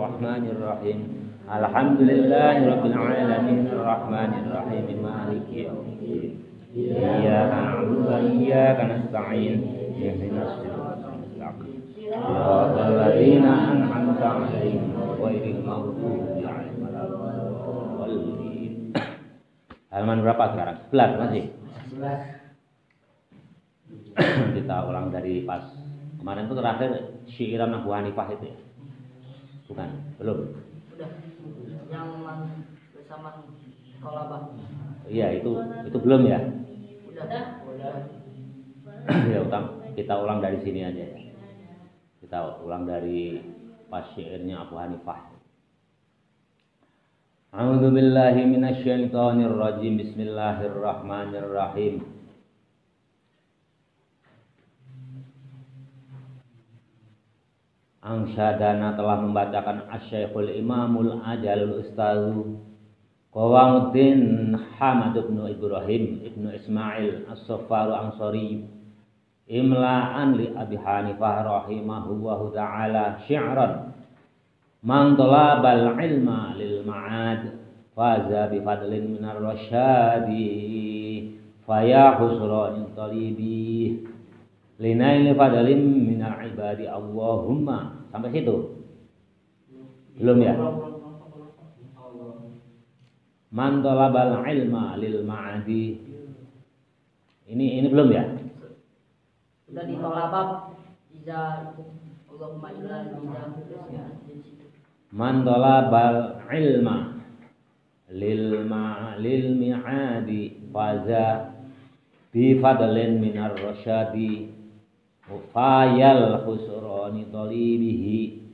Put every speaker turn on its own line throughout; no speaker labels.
Bismillahirrahmanirrahim. Alhamdulillahirabbil alamin arrahmanirrahim maliki yaumiddin. Iyyaka na'budu wa iyyaka nasta'in. Ihdinas siratal mustaqim. Shiratal ladzina an'amta 'alaihim ghairil maghdubi 'alaihim waladdallin. Halaman berapa sekarang? 11 masih? 11. Kita ulang dari pas kemarin itu terakhir syiiran Abu Hanifah itu ya? Bukan? Belum?
Udah. Yang bersama kolabah.
Iya, itu belum ya?
Udah.
Ya, kita ulang dari sini aja ya. Kita ulang dari pas syairnya Abu Hanifah. A'udzu billahi minasyaitonir rajim. Bismillahirrahmanirrahim. Angsadana telah membacakan Asy-Syekhul Imamul Ajalul Ustazu Qawamuddin Hamad bin Ibrahim ibnu Ismail As-Saffaru Ansari imla'an li Abi Hanifah rahimahullahu ta'ala syi'ran man talabal ilma lil ma'ad faza bi fadlin minar rasyadi faya husranin talibi linaili fadlin minal ibadi Allahumma. Sampai situ belum ya? Man talabal ilma lil ma'adi, ini belum ya?
Sudah ditolabab iza Allahumma illa iza.
Man talabal ilma lil mi'adi faza bi fadlin minar rasyadi fayal khusrani talibihi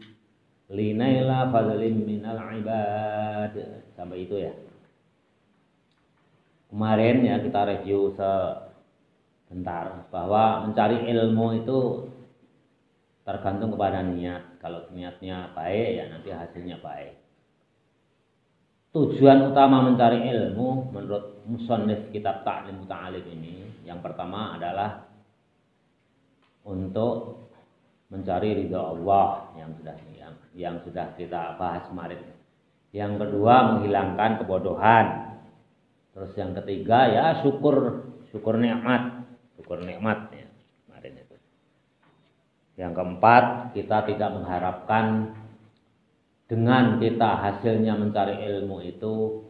linaila fadlin minal ibad. Sampai itu ya. Kemarin ya kita review sebentar bahwa mencari ilmu itu tergantung kepada niat. Kalau niatnya baik ya nanti hasilnya baik. Tujuan utama mencari ilmu menurut musannif kitab Ta'lim Muta'alim ini yang pertama adalah untuk mencari ridha Allah yang sudah kita bahas kemarin. Yang kedua menghilangkan kebodohan. Terus yang ketiga ya syukur nikmat ya kemarin itu. Yang keempat kita tidak mengharapkan dengan kita hasilnya mencari ilmu itu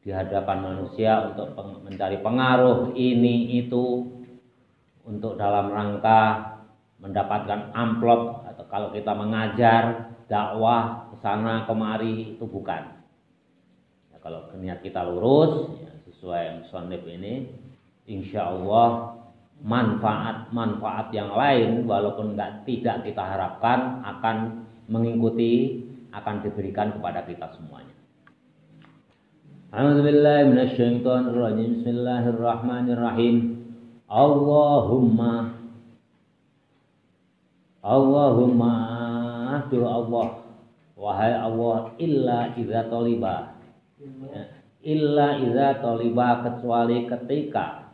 di hadapan manusia untuk mencari pengaruh ini itu untuk dalam rangka mendapatkan amplop atau kalau kita mengajar dakwah ke sana kemari itu bukan. Ya, kalau niat kita lurus ya, sesuai musannif ini insya Allah manfaat yang lain walaupun tidak kita harapkan akan mengikuti, akan diberikan kepada kita semuanya. A'udzubillahi minasyaitonirrajim. Bismillahirrahmanirrahim. Allahumma doa Allah, wahai Allah, illa idza taliba kecuali ketika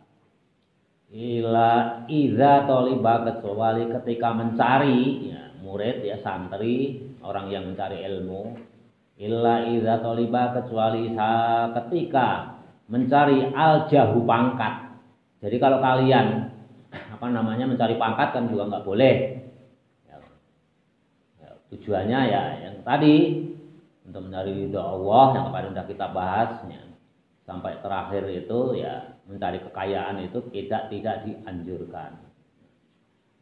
mencari ya, murid ya santri orang yang mencari ilmu, illa idza taliba kecuali ketika mencari al-jahu pangkat. Jadi kalau kalian mencari pangkat kan juga nggak boleh. Ya, tujuannya ya yang tadi untuk mencari ridha Allah yang kemarin sudah kita bahas ya, sampai terakhir itu ya mencari kekayaan itu tidak dianjurkan.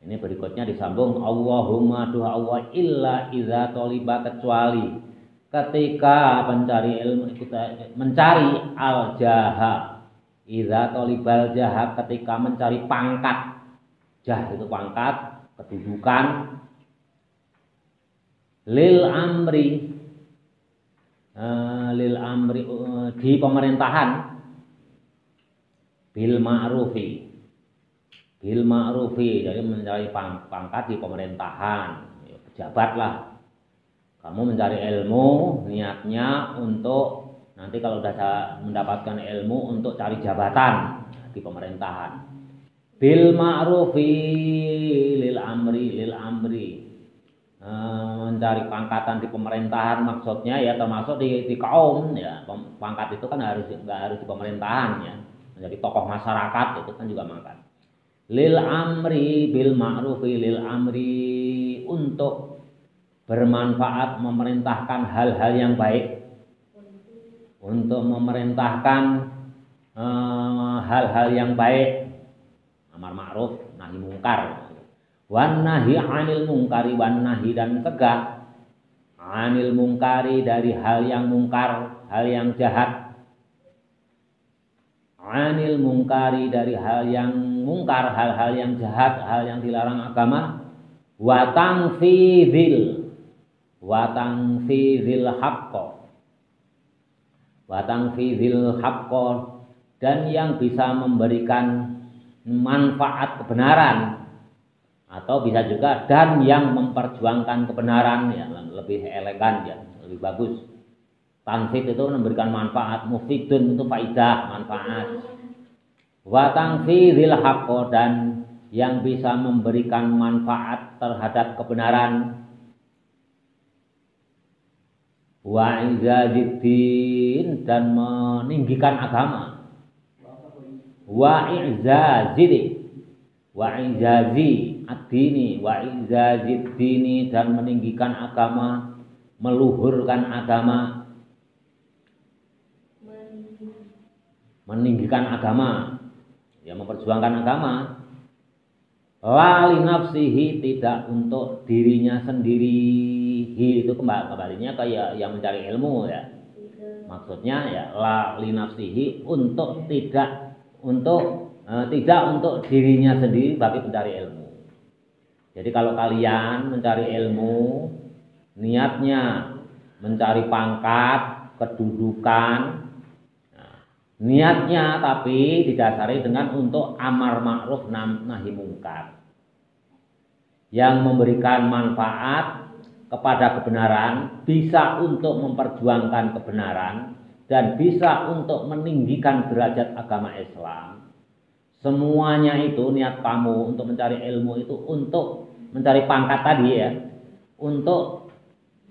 Ini berikutnya disambung Allahumma doa Allah illa idza taliba kecuali ketika mencari ilmu kita mencari al-jaha. Idza talibal jaha ketika mencari pangkat. Jah itu pangkat, kedudukan. Lil amri di pemerintahan. Bil ma'rufi jadi mencari pangkat di pemerintahan ya, pejabat lah. Kamu mencari ilmu niatnya untuk nanti kalau sudah mendapatkan ilmu untuk cari jabatan di pemerintahan. Bil ma'rufi lil amri mencari pangkatan di pemerintahan, maksudnya ya termasuk di kaum ya. Pangkat itu kan nggak harus di pemerintahan ya, menjadi tokoh masyarakat itu kan juga pangkat. Lil amri bil ma'rufi, lil amri untuk bermanfaat, memerintahkan hal-hal yang baik, untuk memerintahkan hal-hal yang baik, amar ma'ruf nahi mungkar, wan nahi anil mungkari, wan nahi dan cegah anil mungkari dari hal yang mungkar, hal yang jahat, anil mungkari dari hal yang mungkar, hal-hal yang jahat, hal yang dilarang agama, wa tangfidil haqqo, dan yang bisa memberikan manfaat kebenaran, atau bisa juga dan yang memperjuangkan kebenaran ya, lebih elegan ya, lebih bagus. Tanfid itu memberikan manfaat, mufidun itu faidah, manfaat. Wa tangfidil haqqo, dan yang bisa memberikan manfaat terhadap kebenaran. Wa izaziddin, dan meninggikan agama. Wa izazi ad-dini, wa izaziddini, dan meninggikan agama, meluhurkan agama, meninggikan agama ya, memperjuangkan agama. Lali nafsihi, tidak untuk dirinya sendiri. Itu kembalinya kayak yang mencari ilmu ya, maksudnya ya lali nafsihi, untuk tidak untuk dirinya sendiri bagi pencari ilmu. Jadi kalau kalian mencari ilmu niatnya mencari pangkat, kedudukan, niatnya tapi didasari dengan untuk amar ma'ruf nahi mungkar, yang memberikan manfaat kepada kebenaran, bisa untuk memperjuangkan kebenaran, dan bisa untuk meninggikan derajat agama Islam. Semuanya itu niat kamu untuk mencari ilmu itu untuk mencari pangkat tadi ya, untuk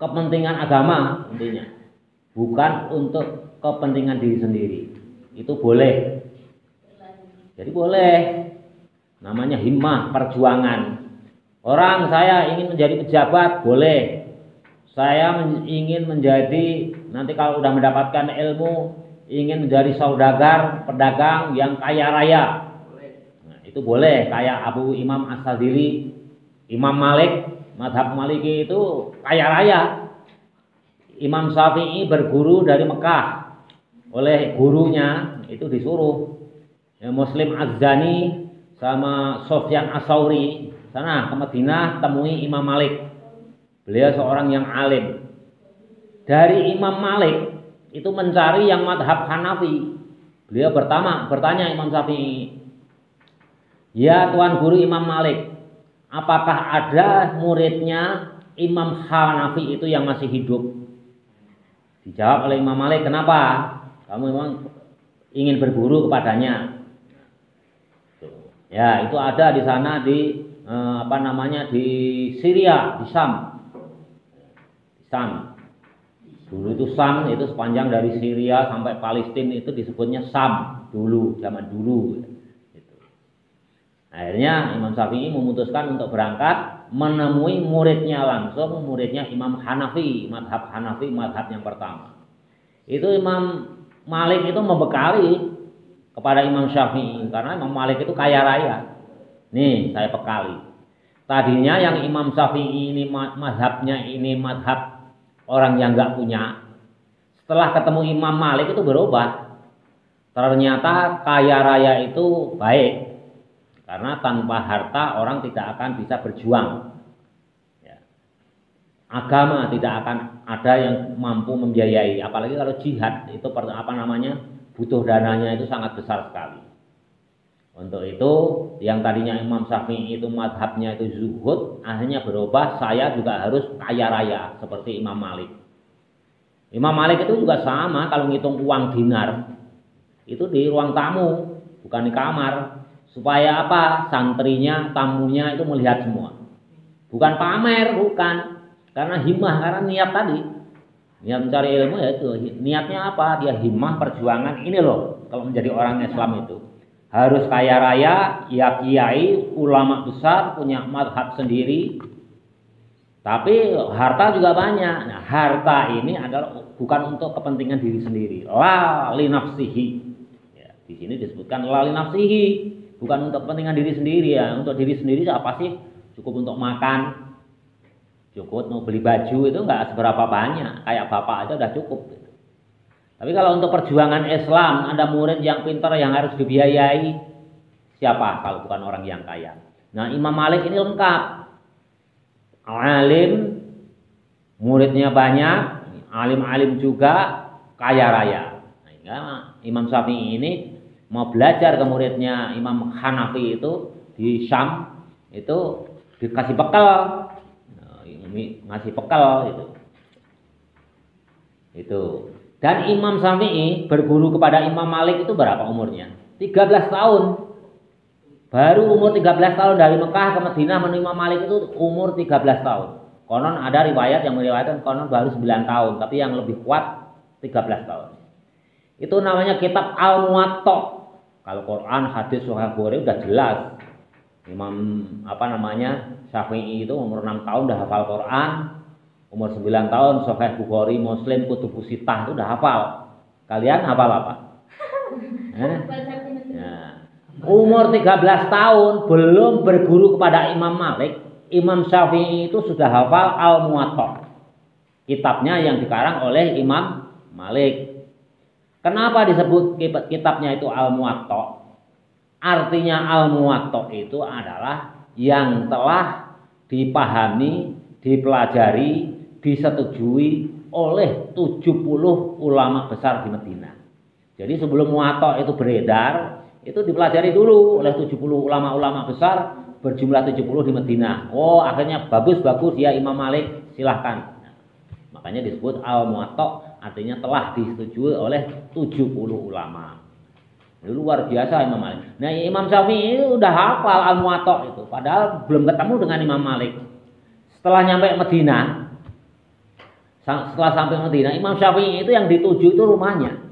kepentingan agama intinya, bukan untuk kepentingan diri sendiri. Itu boleh. Jadi boleh. Namanya himmah, perjuangan. Orang saya ingin menjadi pejabat, boleh. Saya ingin menjadi, nanti kalau udah mendapatkan ilmu, ingin menjadi saudagar, pedagang yang kaya raya. Nah, itu boleh. Kayak Abu Imam As-Sadili, Imam Malik, mazhab Maliki itu kaya raya. Imam Syafi'i berguru dari Mekah. Oleh gurunya itu disuruh ya, Muslim Az-Zani sama Sofyan As-Sauri, sana ke Madinah temui Imam Malik. Beliau seorang yang alim. Dari Imam Malik itu mencari yang madhab Hanafi. Beliau bertanya Imam Syafi'i, ya Tuan Guru Imam Malik, apakah ada muridnya Imam Hanafi itu yang masih hidup? Dijawab oleh Imam Malik, kenapa? Kamu memang ingin berguru kepadanya? Ya, itu ada di sana di di Syria, di Sam. Dulu itu Sam itu sepanjang dari Syria sampai Palestina itu disebutnya Sam dulu, zaman dulu. Gitu. Akhirnya Imam Syafi'i memutuskan untuk berangkat menemui muridnya langsung, muridnya Imam Hanafi, madhab Hanafi, madhab yang pertama. Itu Imam Malik itu membekali kepada Imam Syafi'i, karena Imam Malik itu kaya raya. Nih saya bekali. Tadinya yang Imam Syafi'i ini madhabnya ini madhab orang yang nggak punya. Setelah ketemu Imam Malik itu berubah. Ternyata kaya raya itu baik, karena tanpa harta orang tidak akan bisa berjuang. Ya. Agama tidak akan ada yang mampu membiayai, apalagi kalau jihad itu butuh dananya itu sangat besar sekali. Untuk itu yang tadinya Imam Syafi'i itu madhabnya itu zuhud, akhirnya berubah, saya juga harus kaya raya seperti Imam Malik. Imam Malik itu juga sama, kalau ngitung uang dinar itu di ruang tamu, bukan di kamar, supaya apa? Santrinya, tamunya itu melihat semua. Bukan pamer, bukan. Karena himmah, karena niat tadi. Niat mencari ilmu ya itu. Niatnya apa? Dia himmah perjuangan. Ini loh, kalau menjadi orang Islam itu harus kaya raya, ya kiai, ulama besar, punya mazhab sendiri. Tapi harta juga banyak. Nah, harta ini adalah bukan untuk kepentingan diri sendiri. La li nafsihi. Ya, di sini disebutkan la li nafsihi, bukan untuk kepentingan diri sendiri ya. Untuk diri sendiri apa sih? Cukup untuk makan, cukup mau beli baju itu enggak seberapa banyak. Kayak bapak aja udah cukup. Tapi kalau untuk perjuangan Islam, ada murid yang pintar yang harus dibiayai. Siapa kalau bukan orang yang kaya? Nah, Imam Malik ini lengkap. Alim, muridnya banyak, alim-alim juga, kaya raya. Nah, Imam Syafi'i ini mau belajar ke muridnya Imam Hanafi itu di Syam itu dikasih bekal, ngasih bekal itu. Dan Imam Syafi'i berguru kepada Imam Malik itu berapa umurnya? 13 tahun. Baru umur 13 tahun dari Mekah ke Madinah menerima Imam Malik itu umur 13 tahun. Konon ada riwayat yang meriwayatkan konon baru 9 tahun, tapi yang lebih kuat 13 tahun. Itu namanya kitab Al-Muwatta. Kalau Quran, hadis, Sahih Bukhari udah jelas. Imam Syafi'i itu umur 6 tahun udah hafal Quran, umur 9 tahun Sahih Bukhari, Muslim, Kutubus Sittah itu udah hafal. Kalian hafal apa? Umur 13 tahun belum berguru kepada Imam Malik, Imam Syafi'i itu sudah hafal Al-Muwatta. Kitabnya yang dikarang oleh Imam Malik. Kenapa disebut kitabnya itu Al-Muwatta? Artinya Al-Muwatta itu adalah yang telah dipahami, dipelajari, disetujui oleh 70 ulama besar di Madinah. Jadi sebelum Muwatta itu beredar, itu dipelajari dulu oleh 70 ulama-ulama besar berjumlah 70 di Madinah. Oh, akhirnya bagus ya Imam Malik, silahkan. Nah, makanya disebut Al-Muwatta, artinya telah disetujui oleh 70 ulama. Ini luar biasa Imam Malik. Nah, Imam Syafi'i udah hafal Al-Muwatta itu, padahal belum ketemu dengan Imam Malik. Setelah sampai Madinah, Imam Syafi'i itu yang dituju itu rumahnya.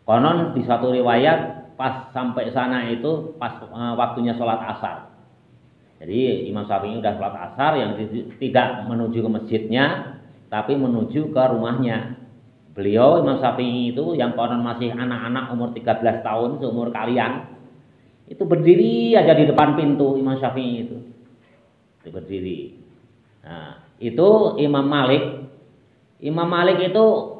Konon di satu riwayat pas sampai sana itu pas waktunya sholat asar. Jadi Imam Syafi'i udah sholat asar yang tidak menuju ke masjidnya, tapi menuju ke rumahnya. Beliau Imam Syafi'i itu yang konon masih anak-anak umur 13 tahun seumur kalian, itu berdiri aja di depan pintu Imam Syafi'i itu. Berdiri. Nah, itu Imam Malik. Imam Malik itu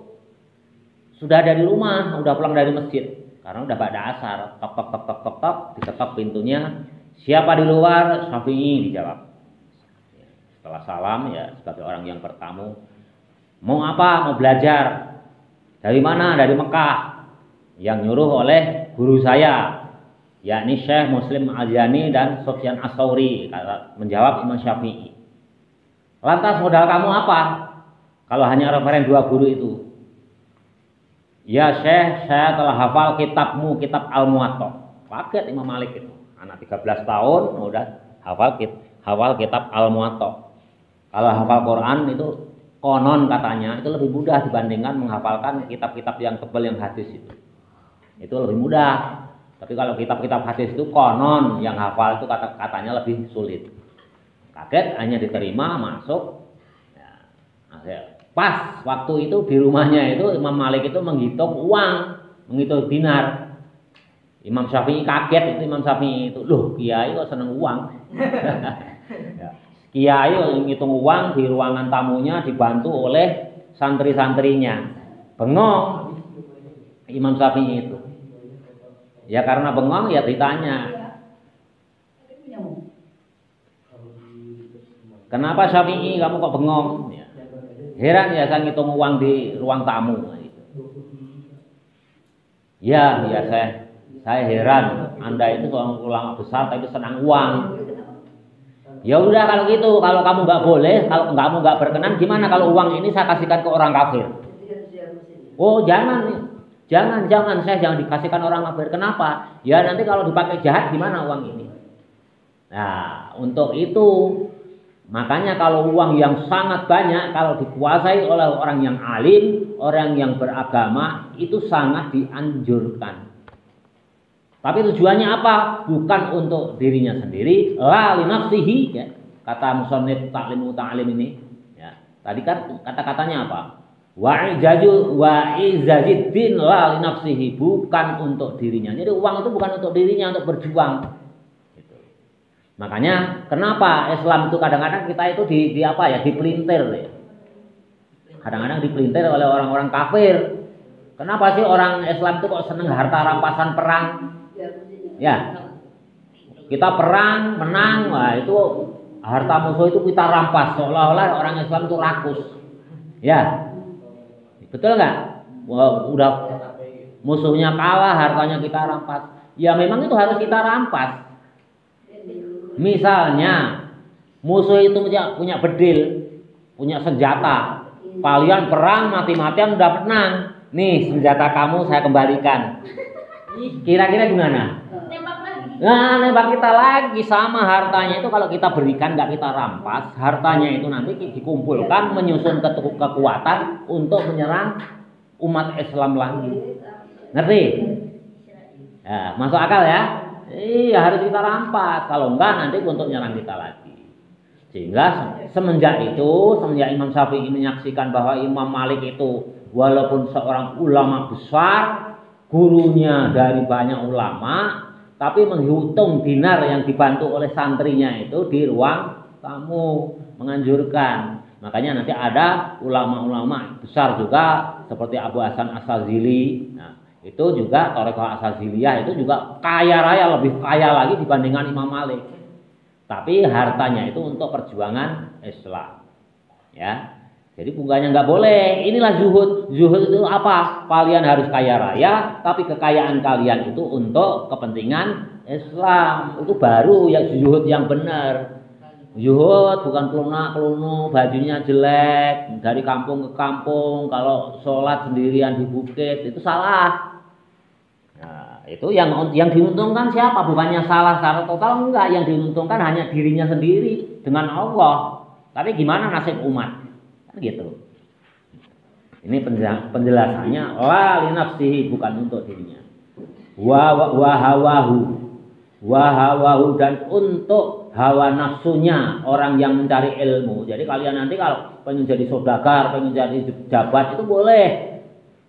sudah ada di rumah, udah pulang dari masjid. Karena udah pada asar, tok, diketok pintunya. Siapa di luar? Syafi'i dijawab. Setelah salam ya sebagai orang yang bertamu. Mau apa? Mau belajar. Dari mana? Dari Mekah. Yang nyuruh oleh guru saya, yakni Syekh Muslim Al-Jani dan Sufyan As-Tsauri. Menjawab Imam Syafi'i. Lantas modal kamu apa? Kalau hanya referen 2 guru itu. Ya Syekh, saya telah hafal kitabmu, kitab Al-Muwatta. Kaget Imam Malik itu. Anak 13 tahun udah hafal kitab Al-Muwatta. Kalau hafal Quran itu konon katanya itu lebih mudah dibandingkan menghafalkan kitab-kitab yang tebal yang hadis itu. Itu lebih mudah. Tapi kalau kitab-kitab hadis itu konon yang hafal itu katanya lebih sulit. Kaget, hanya diterima, masuk. Ya, pas waktu itu di rumahnya itu Imam Malik itu menghitung uang, menghitung dinar. Imam Syafi'i kaget itu Imam Syafi'i itu, loh kiai kok seneng uang. Ya. Kiai menghitung uang di ruangan tamunya dibantu oleh santri-santrinya. Bengong Imam Syafi'i itu. Ya karena bengong ya ditanya. Kenapa Syafi'i kamu kok bengong? Ya. Heran ya saya ngitung uang di ruang tamu. Ya saya heran. Anda itu seorang ulama besar tapi senang uang. Ya udah kalau gitu, kalau kamu nggak boleh, kalau kamu nggak berkenan, gimana kalau uang ini saya kasihkan ke orang kafir? Oh jangan, saya jangan dikasihkan orang kafir. Kenapa? Ya nanti kalau dipakai jahat gimana uang ini? Nah untuk itu Makanya kalau uang yang sangat banyak, kalau dikuasai oleh orang yang alim, orang yang beragama, itu sangat dianjurkan. Tapi tujuannya apa? Bukan untuk dirinya sendiri, la li nafsihi, ya. Kata musannif Ta'lim Ta'lim ini, ya. Tadi kan kata-katanya apa? Wa'izaziddin la li nafsihi, bukan untuk dirinya. Jadi uang itu bukan untuk dirinya, untuk berjuang. Makanya kenapa Islam itu kadang-kadang kita itu dipelintir ya. Kadang-kadang dipelintir oleh orang-orang kafir. Kenapa sih orang Islam itu kok seneng harta rampasan perang? Ya. Kita perang, menang, wah itu harta musuh itu kita rampas, seolah-olah orang Islam itu rakus. Ya. Betul nggak? Wah, udah musuhnya kalah, hartanya kita rampas. Ya memang itu harus kita rampas. Misalnya musuh itu punya bedil, punya senjata. Kalian perang mati-matian udah menang. Nih senjata kamu saya kembalikan. Kira-kira gimana?
Nembak lagi.
Nah, nembak kita lagi. Sama hartanya itu kalau kita berikan, nggak kita rampas, hartanya itu nanti dikumpulkan menyusun kekuatan untuk menyerang umat Islam lagi. Ngerti? Ya, masuk akal ya? Iya harus kita rampas, kalau enggak nanti untuk nyerang kita lagi. Sehingga semenjak Imam Syafi'i menyaksikan bahwa Imam Malik itu walaupun seorang ulama besar, gurunya dari banyak ulama, tapi menghitung dinar yang dibantu oleh santrinya itu di ruang tamu, menganjurkan. Makanya nanti ada ulama-ulama besar juga seperti Abu Hasan Asyadzili. Nah, itu juga Thariqah Asyadziliyah itu juga kaya raya, lebih kaya lagi dibandingkan Imam Malik. Tapi hartanya itu untuk perjuangan Islam. Ya. Jadi bunganya nggak boleh. Inilah zuhud. Zuhud itu apa? Kalian harus kaya raya, tapi kekayaan kalian itu untuk kepentingan Islam. Itu baru ya zuhud yang benar. Zuhud bukan keluna-kelunu, bajunya jelek, dari kampung ke kampung, kalau sholat sendirian di bukit, itu salah. Nah, itu yang diuntungkan siapa? Bukannya salah secara total, enggak. Yang diuntungkan hanya dirinya sendiri dengan Allah. Tapi gimana nasib umat? Kan gitu. Ini penjelasannya la li nafsihi, bukan untuk dirinya. Wahawahu dan untuk hawa nafsunya orang yang mencari ilmu. Jadi kalian nanti kalau pengen jadi saudagar, pengen jadi jabat itu boleh.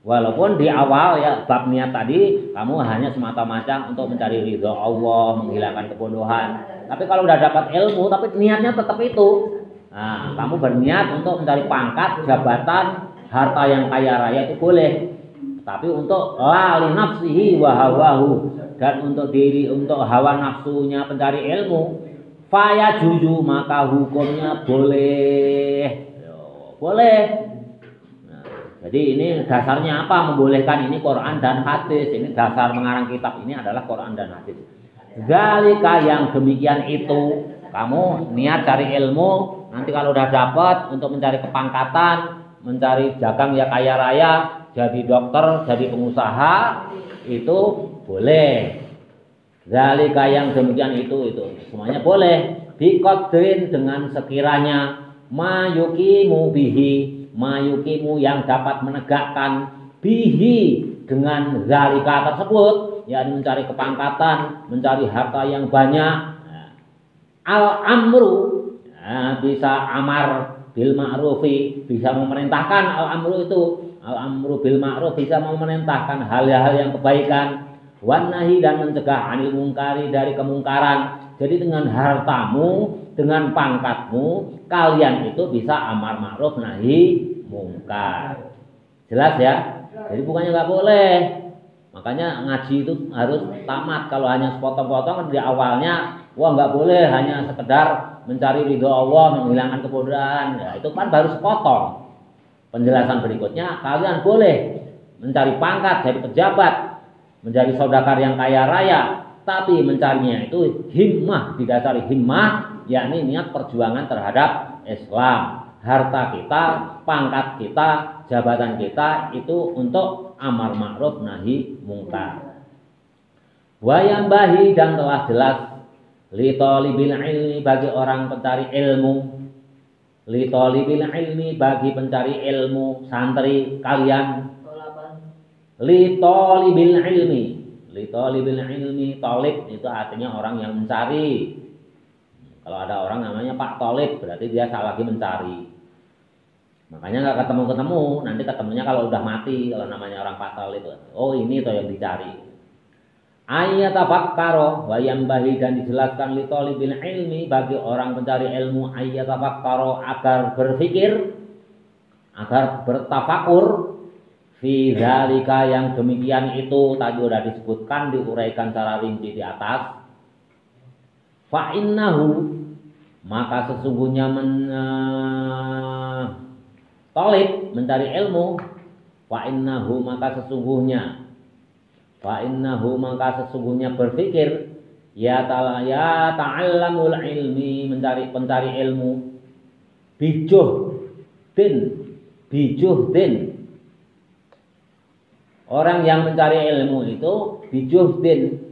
Walaupun di awal ya bab niat tadi kamu hanya semata-mata untuk mencari ridho Allah, menghilangkan kebodohan. Tapi kalau udah dapat ilmu, tapi niatnya tetap itu. Nah, kamu berniat untuk mencari pangkat, jabatan, harta yang kaya raya itu boleh. Tapi untuk la li nafsihi wa hawahu, dan untuk hawa nafsunya pencari ilmu, faya juju, maka hukumnya boleh. Boleh. Nah, jadi ini dasarnya apa? Membolehkan ini Quran dan hadis. Ini dasar mengarang kitab ini adalah Quran dan hadis. Zalika yang demikian itu, kamu niat cari ilmu, nanti kalau udah dapat untuk mencari kepangkatan, mencari jagang ya kaya raya, jadi dokter, jadi pengusaha, itu boleh. Zalika yang demikian itu semuanya boleh. Biqadrin dengan sekiranya, mayukimu bihi, mayukimu yang dapat menegakkan bihi dengan zalika tersebut, yakni mencari kepangkatan, mencari harta yang banyak. Al-amru, bisa amar bil ma'rufi, bisa memerintahkan al-amru itu. Al-amru bil ma'ruf bisa memerintahkan hal-hal yang kebaikan, wan nahi dan mencegah anil mungkari, dari kemungkaran. Jadi dengan hartamu, dengan pangkatmu, kalian itu bisa amar ma'ruf nahi mungkar. Jelas ya? Jadi bukannya nggak boleh. Makanya ngaji itu harus tamat. Kalau hanya sepotong-potong di awalnya, wah nggak boleh hanya sekedar mencari ridho Allah, menghilangkan kebodohan. Ya, itu kan baru sepotong. Penjelasan berikutnya, kalian boleh mencari pangkat, jadi pejabat, menjadi saudagar yang kaya raya, tapi mencarinya itu himmah, didasari himmah, yakni niat perjuangan terhadap Islam. Harta kita, pangkat kita, jabatan kita itu untuk amar ma'ruf nahi mungkar. Wayambahi dan telah jelas li talibil ilmi, bagi orang pencari ilmu, Li talibil ilmi, bagi pencari ilmu, santri kalian.
tolabah,
Li talibil ilmi. Li talibil ilmi, talib itu artinya orang yang mencari. Kalau ada orang namanya Pak Talib, berarti dia lagi mencari. Makanya nggak ketemu-ketemu, nanti ketemunya kalau udah mati, kalau namanya orang Pak Talib. Oh ini tuh yang dicari. Ayat tafakkaro wa yanbahi, dan dijelaskan li talibil ilmi, bagi orang pencari ilmu, ayat tafakkaro, agar berpikir, agar bertafakur fi dzalika, yang demikian itu tadi sudah disebutkan, diuraikan secara rinci di atas. Fa innahu, maka sesungguhnya talib mencari ilmu, fa innahu, maka sesungguhnya berpikir, ya ta'allamul ilmi, pencari ilmu, bijuhdin, orang yang mencari ilmu itu bijuhdin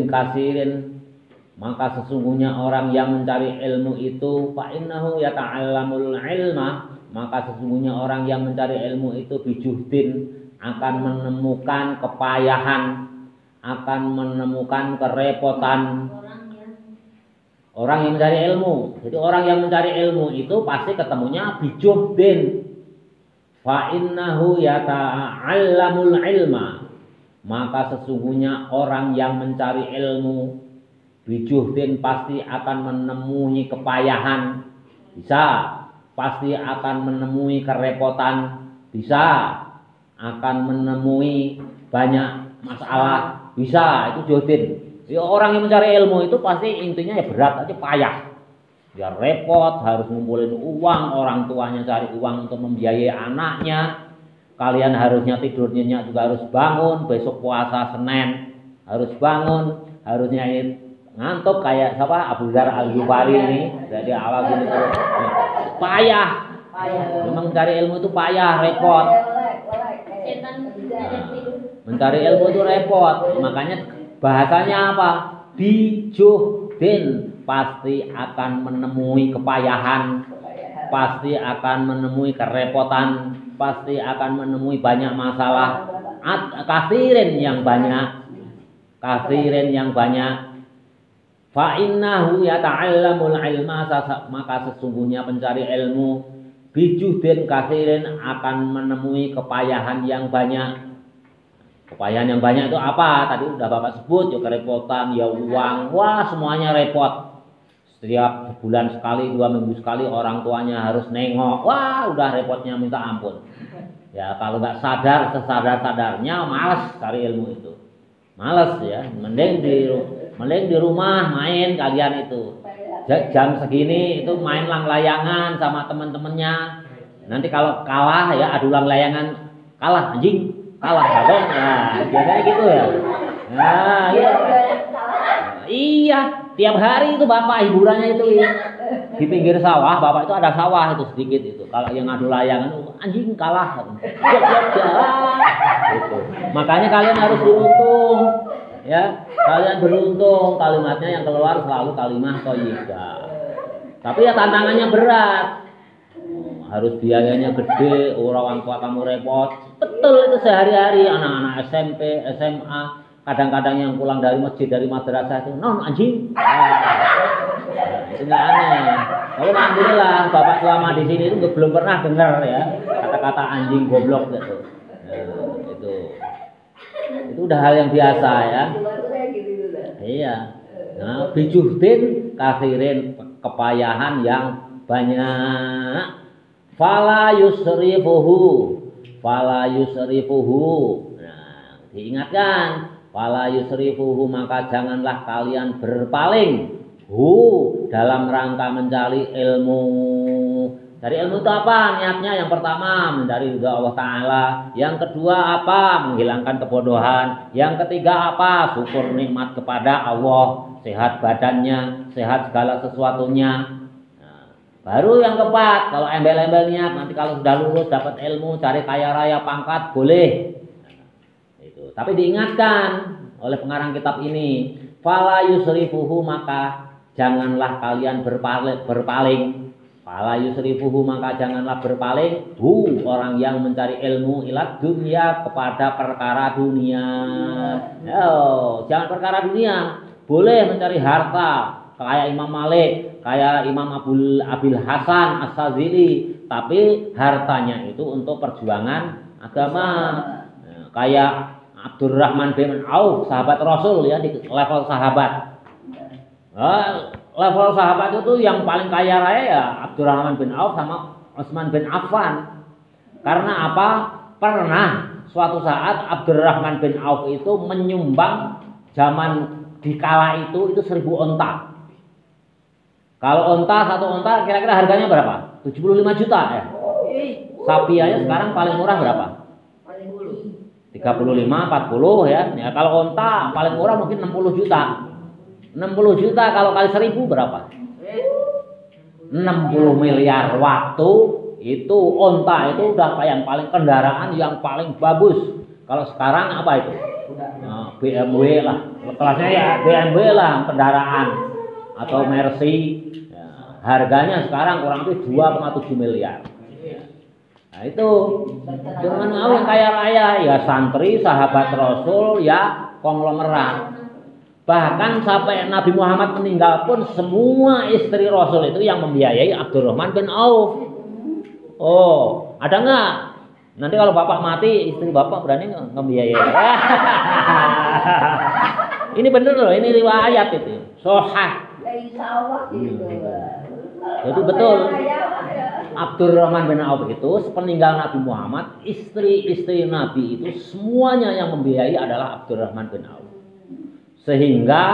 kasirin, maka sesungguhnya orang yang mencari ilmu itu, fa innahu yata'allamul ilma, maka sesungguhnya orang yang mencari ilmu itu bijuhdin, akan menemukan kepayahan, akan menemukan kerepotan. Orang yang mencari ilmu, jadi orang yang mencari ilmu itu pasti ketemunya bijuhdin. Fa innahu yata'allamul ilma, maka sesungguhnya orang yang mencari ilmu bijuhdin pasti akan menemui kepayahan, bisa, pasti akan menemui kerepotan, bisa, akan menemui banyak masalah, bisa, itu juhdin. Ya, orang yang mencari ilmu itu pasti intinya ya berat aja, payah, ya repot, harus ngumpulin uang, orang tuanya cari uang untuk membiayai anaknya. Kalian harusnya tidur nyenyak juga harus bangun, besok puasa Senin harus bangun, harusnya ngantuk kayak siapa, Abu Dzar Al-Ghifari ini dari awal gini tuh. Payah. Memang mencari ilmu itu payah, repot. Mencari ilmu itu repot, makanya bahasanya apa? Bijuhdin, pasti akan menemui kepayahan, pasti akan menemui kerepotan, pasti akan menemui banyak masalah, kasirin yang banyak, fa innahu yata'allamul ilma, maka sesungguhnya pencari ilmu bijuhdin kasirin, akan menemui kepayahan yang banyak. Kepayahan yang banyak itu apa? Tadi udah Bapak sebut, ya kerepotan, ya uang, wah semuanya repot. Setiap bulan sekali, 2 minggu sekali orang tuanya harus nengok. Wah, udah repotnya minta ampun. Ya, kalau nggak sadar, sesadar-sadarnya malas cari ilmu itu. Malas ya, mending di rumah main kalian itu. Jam segini itu main layangan sama teman-temannya. Nanti kalau kalah ya adu layangan, kalah anjing, kalah dong. Nah, biasanya gitu ya. Nah, iya. Iya, tiap hari itu bapak hiburannya itu ya. Di pinggir sawah, bapak itu ada sawah itu sedikit itu. Kalau yang ngadu layangan, anjing kalah. Gitu. Makanya kalian harus beruntung, ya. Kalian beruntung, kalimatnya yang keluar selalu kalimat thayyibah. Tapi ya tantangannya berat. Harus biayanya gede, orang tua kamu repot. Betul itu sehari-hari anak-anak SMP, SMA. Kadang-kadang yang pulang dari masjid, dari madrasah itu, non anjing. Itu nggak aneh. Tapi alhamdulillah, bapak selama di sini itu belum pernah dengar ya kata-kata anjing goblok gitu. Itu udah hal yang biasa ya. Iya. Nah, bijuhdin kasirin, kepayahan yang banyak. Fala yusrifuhu. Nah, diingatkan. Fala yusrifuhu, maka janganlah kalian berpaling dalam rangka mencari ilmu. Dari ilmu itu apa? Niatnya yang pertama mencari ridha Allah Ta'ala. Yang kedua apa? Menghilangkan kebodohan. Yang ketiga apa? Syukur nikmat kepada Allah. Sehat badannya, sehat segala sesuatunya. Nah, baru yang keempat, kalau embel-embel niat, nanti kalau sudah lulus dapat ilmu, cari kaya raya pangkat, boleh. Tapi diingatkan oleh pengarang kitab ini, fala yusrifuhu, maka janganlah kalian berpaling. Fala yusrifuhu, maka janganlah berpaling orang yang mencari ilmu ilat dunia, kepada perkara dunia. Jangan perkara dunia. Boleh mencari harta kayak Imam Malik, kayak Imam Abil Hasan As-Sazili, tapi hartanya itu untuk perjuangan agama. Kayak Abdurrahman bin Auf, sahabat Rasul ya, di level sahabat. Level sahabat itu yang paling kaya raya ya Abdurrahman bin Auf sama Utsman bin Affan. Karena apa? Pernah suatu saat Abdurrahman bin Auf itu menyumbang zaman dikala itu 1000 onta. Kalau onta, satu onta kira-kira harganya berapa? 75 juta ya. Sapi aja sekarang paling murah berapa? 35, 40 ya. Ya kalau onta paling murah mungkin 60 juta. 60 juta kalau kali 1000 berapa? 60 miliar waktu. Itu onta itu udah yang paling kendaraan yang paling bagus. Kalau sekarang apa itu? BMW lah. Kelasnya ya BMW lah kendaraan. Atau Mercy. Ya, harganya sekarang kurang lebih 2,7 miliar. Nah itu dengan yang kaya raya ya santri, sahabat Rasul ya konglomerat. Bahkan sampai Nabi Muhammad meninggal pun semua istri Rasul itu yang membiayai Abdurrahman bin Auf. Oh, ada nggak? Nanti kalau bapak mati, istri bapak berani nggak membiayai? Ini bener loh, ini riwayat itu, sohah. Jadi betul. Abdurrahman bin Auf itu sepeninggal Nabi Muhammad, istri-istri Nabi itu semuanya yang membiayai adalah Abdurrahman bin Auf. Sehingga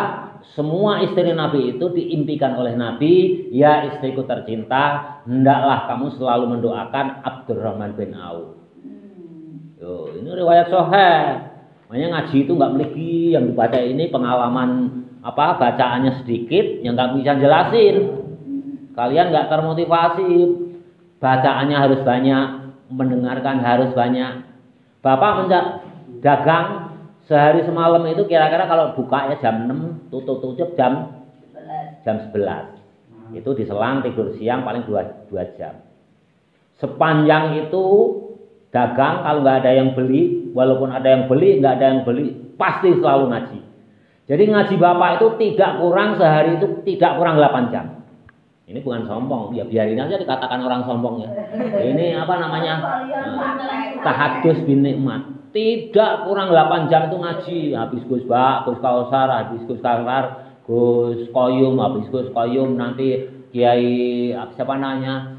semua istri Nabi itu diimpikan oleh Nabi, ya istriku tercinta, hendaklah kamu selalu mendoakan Abdurrahman bin Auf. Yo, ini riwayat sahih. Makanya ngaji itu nggak meligi, yang dibaca ini pengalaman bacaannya sedikit, yang nggak bisa jelasin. Kalian nggak termotivasi, bacaannya harus banyak, mendengarkan harus banyak. Bapak dagang sehari semalam itu kira-kira kalau buka ya jam 6, tutup jam 11. Itu diselang tidur siang paling 2 jam. Sepanjang itu dagang, kalau nggak ada yang beli, walaupun ada yang beli, nggak ada yang beli, pasti selalu ngaji. Jadi ngaji bapak itu tidak kurang sehari itu tidak kurang 8 jam. Ini bukan sombong, ya biarin aja dikatakan orang sombong ya. Ini tahadus bin nikmat. Tidak kurang 8 jam itu ngaji. Habis Gus Kausar, habis Gus Kausar, Gus Koyum, habis Gus Koyum nanti Kiai siapa namanya?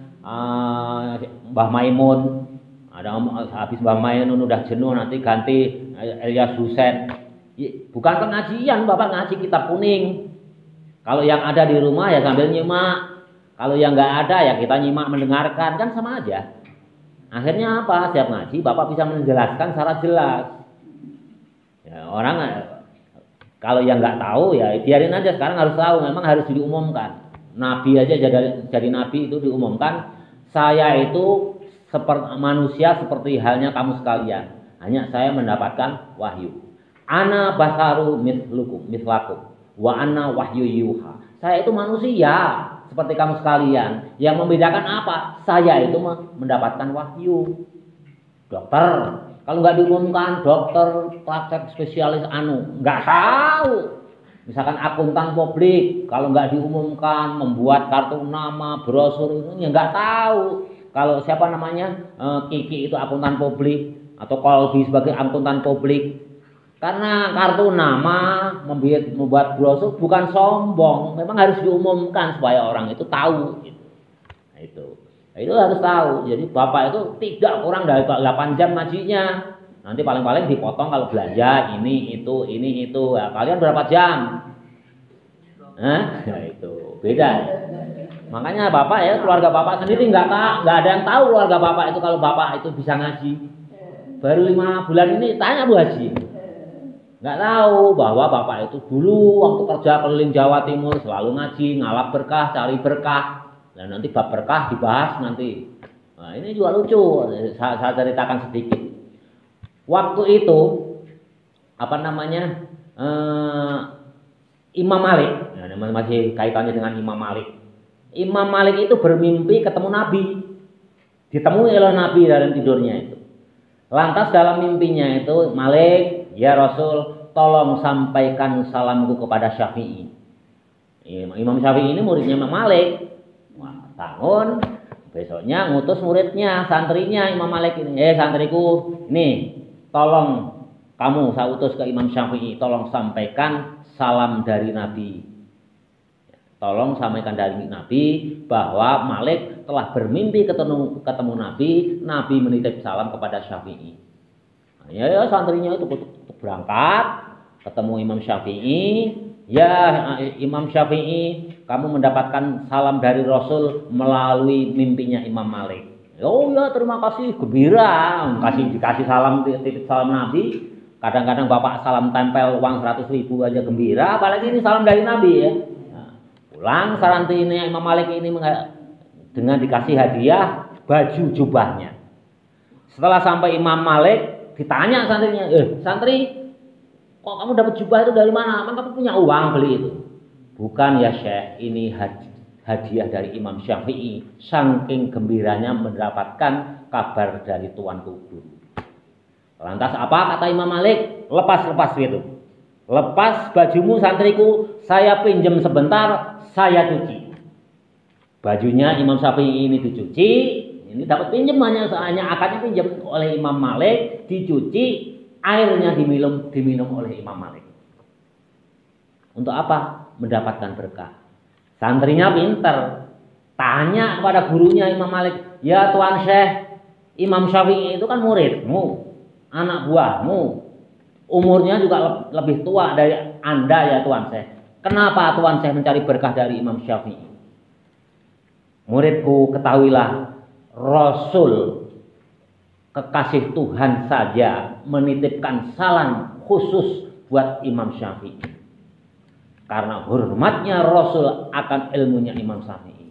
Mbah Maimun. Ada habis Mbah Maimun udah jenuh nanti ganti Ilyas Husain. Bukan pengajian, Bapak ngaji kitab kuning. Kalau yang ada di rumah ya sambil nyimak. Kalau yang nggak ada ya kita nyimak mendengarkan, kan sama aja. Akhirnya apa? Setiap ngaji Bapak bisa menjelaskan secara jelas. Ya, orang kalau yang nggak tahu ya biarin aja, sekarang harus tahu, memang harus diumumkan. Nabi aja jadi nabi itu diumumkan, saya itu seperti manusia seperti halnya kamu sekalian. Hanya saya mendapatkan wahyu. Ana basaru mislakum wa ana wahyu yuha. Saya itu manusia seperti kamu sekalian. Yang membedakan apa? Saya itu mendapatkan wahyu. Dokter, kalau nggak diumumkan, dokter praktek spesialis nggak tahu. Misalkan akuntan publik, kalau nggak diumumkan, membuat kartu nama, brosur itu ya nggak tahu. Kalau siapa namanya Kiki itu akuntan publik atau Kolbi sebagai akuntan publik. Karena kartu nama, membuat brosur bukan sombong, memang harus diumumkan supaya orang itu tahu. Gitu. Nah, itu harus tahu. Jadi Bapak itu tidak kurang dari 8 jam ngajinya. Nanti paling-paling dipotong kalau belanja ini itu. Ya, kalian berapa jam? Nah, itu beda. Makanya Bapak ya, keluarga Bapak sendiri nggak ada yang tahu keluarga Bapak itu kalau Bapak itu bisa ngaji. Baru 5 bulan ini tanya Bu Haji. Nggak tahu bahwa Bapak itu dulu waktu kerja keliling Jawa Timur selalu ngaji, ngalap berkah, cari berkah. Dan nanti bab berkah dibahas nanti. Nah, ini juga lucu, saya ceritakan sedikit. Waktu itu Imam Malik. masih kaitannya dengan Imam Malik. Imam Malik itu bermimpi ketemu Nabi. Ditemui oleh Nabi dalam tidurnya itu. Lantas dalam mimpinya itu, Malik, ya Rasul, tolong sampaikan salamku kepada Syafi'i. Imam Syafi'i ini muridnya Imam Malik. Wah, bangun. Besoknya ngutus muridnya, santrinya Imam Malik ini. Santriku, ini tolong kamu saya utus ke Imam Syafi'i, tolong sampaikan salam dari Nabi. Tolong sampaikan dari Nabi bahwa Malik telah bermimpi ketemu Nabi, Nabi menitip salam kepada Syafi'i. Ya santrinya itu berangkat, ketemu Imam Syafi'i. Ya Imam Syafi'i, kamu mendapatkan salam dari Rasul melalui mimpinya Imam Malik. Oh ya terima kasih, gembira, dikasih salam, titip salam Nabi. Kadang-kadang bapak salam tempel uang 100.000 aja gembira, apalagi ini salam dari Nabi ya. Pulang santrinya Imam Malik ini dengan dikasih hadiah baju jubahnya. Setelah sampai Imam Malik ditanya santrinya, santri, kok kamu dapat jubah itu dari mana? Emang kamu punya uang beli itu? Bukan ya Syekh, ini hadiah dari Imam Syafi'i. Saking gembiranya mendapatkan kabar dari tuanku guru. Lantas apa kata Imam Malik? Lepas gitu. Lepas bajumu santriku, saya pinjam sebentar, saya cuci. Bajunya Imam Syafi'i ini dicuci, ini dapat pinjam hanya akadnya pinjam oleh Imam Malik, dicuci, airnya diminum oleh Imam Malik. Untuk apa? Mendapatkan berkah. Santrinya pinter, tanya kepada gurunya Imam Malik, ya Tuan Syekh, Imam Syafi'i itu kan muridmu, anak buahmu, umurnya juga lebih tua dari Anda ya Tuan Syekh. Kenapa Tuan Syekh mencari berkah dari Imam Syafi'i? Muridku, ketahuilah, Rasul kekasih Tuhan saja menitipkan salam khusus buat Imam Syafi'i. Karena hormatnya Rasul akan ilmunya Imam Syafi'i.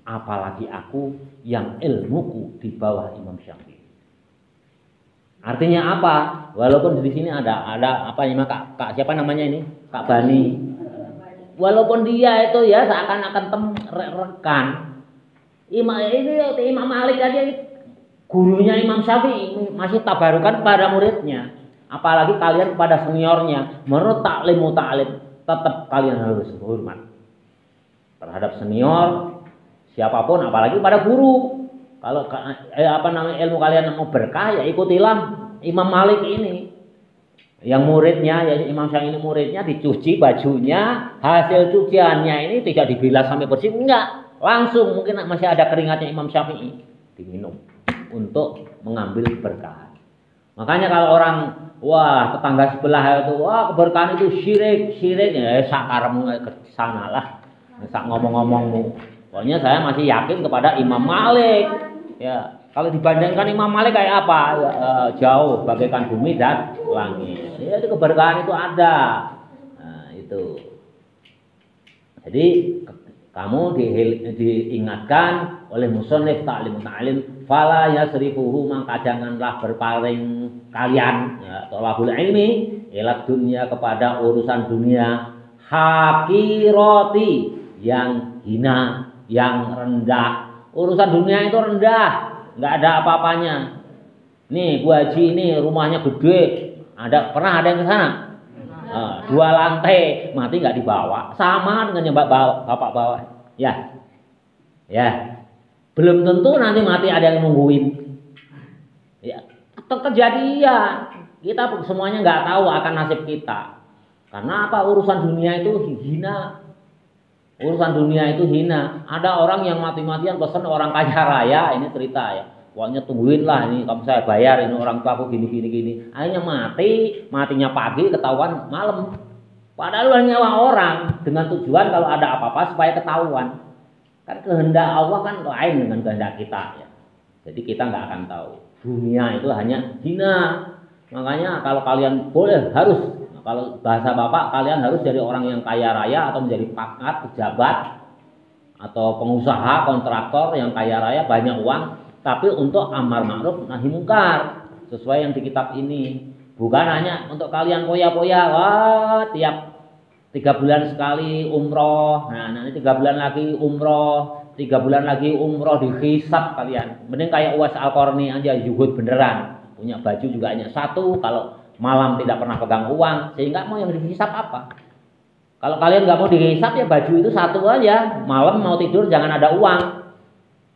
Apalagi aku yang ilmuku di bawah Imam Syafi'i. Artinya apa? Walaupun di sini ada apa ya Kak siapa namanya ini? Kak Bani. Walaupun dia itu ya seakan-akan rekan. Imam Malik aja gurunya Imam Syafi'i masih tabarukan pada muridnya. Apalagi kalian kepada seniornya. Menurut taklimu ta'lim, tetap kalian harus hormat terhadap senior siapapun, apalagi pada guru. Kalau ilmu kalian mau berkah ya ikutilah Imam Malik ini. Yang muridnya ya Imam Syafi'i ini muridnya dicuci bajunya, hasil cuciannya ini tidak dibilas sampai bersih, enggak, langsung mungkin masih ada keringatnya Imam Syafi'i diminum untuk mengambil berkah. Makanya kalau orang wah tetangga sebelah itu wah keberkahan itu syirik ya sakaremu ke sana lah. Sak ngomong-ngomongmu. Pokoknya saya masih yakin kepada Imam Malik. Ya, kalau dibandingkan Imam Malik kayak apa? Jauh bagaikan bumi dan langit. Ya, itu keberkahan itu ada. Nah, itu. Jadi kamu diingatkan oleh musannif ta'lim fala yasrifuhu, maka janganlah berpaling kalian ya thalabul ilmi ila dunia kepada urusan dunia hakirati yang hina, yang rendah. Urusan dunia itu rendah, nggak ada apa-apanya. Nih Bu Haji ini rumahnya gede, pernah ada yang ke sana? 2 lantai, mati nggak dibawa, sama dengan yang bapak bawa. Ya, belum tentu nanti mati ada yang nungguin. Ya, kejadian. Kita semuanya nggak tahu akan nasib kita. Karena apa? Urusan dunia itu hina. Urusan dunia itu hina. Ada orang yang mati-matian pesan orang kaya raya, ini cerita ya. Pokoknya tungguin lah ini kamu saya bayar, ini orang tua aku gini. Akhirnya matinya pagi ketahuan malam. Padahal nyawa orang dengan tujuan kalau ada apa-apa supaya ketahuan. Kan kehendak Allah kan lain dengan kehendak kita ya. Jadi kita nggak akan tahu. Dunia itu hanya hina. Makanya kalau kalian boleh harus, kalau bahasa Bapak kalian harus jadi orang yang kaya raya atau menjadi pangkat, pejabat atau pengusaha, kontraktor yang kaya raya banyak uang, tapi untuk amar ma'ruf nahi mungkar sesuai yang di kitab ini. Bukan hanya untuk kalian poya-poya, wah tiap 3 bulan sekali umroh, nah nanti 3 bulan lagi umroh, 3 bulan lagi umroh, dihisap kalian. Mending kayak Uwais Al-Qarni aja, zuhud beneran, punya baju juga hanya satu, kalau malam tidak pernah pegang uang, sehingga mau yang dihisap apa? Kalau kalian nggak mau dihisap ya baju itu satu aja, malam mau tidur jangan ada uang.